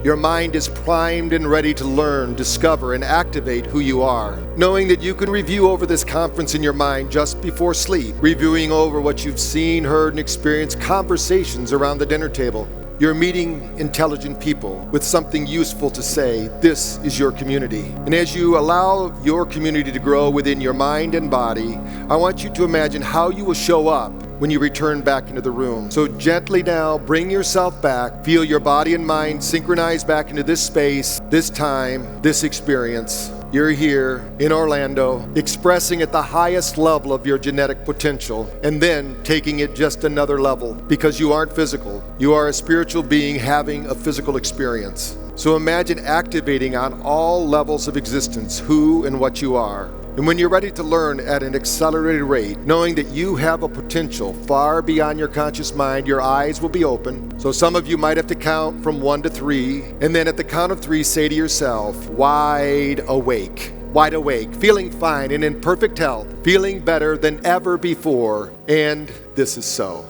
Your mind is primed and ready to learn, discover, and activate who you are. Knowing that you can review over this conference in your mind just before sleep, reviewing over what you've seen, heard, and experienced, conversations around the dinner table. You're meeting intelligent people with something useful to say. This is your community. And as you allow your community to grow within your mind and body, I want you to imagine how you will show up when you return back into the room. So gently now, bring yourself back. Feel your body and mind synchronize back into this space, this time, this experience. You're here in Orlando, expressing at the highest level of your genetic potential, and then taking it just another level, because you aren't physical. You are a spiritual being having a physical experience. So imagine activating on all levels of existence who and what you are. And when you're ready to learn at an accelerated rate, knowing that you have a potential far beyond your conscious mind, your eyes will be open. So some of you might have to count from 1 to 3, and then at the count of 3, say to yourself, wide awake, feeling fine and in perfect health, feeling better than ever before, and this is so.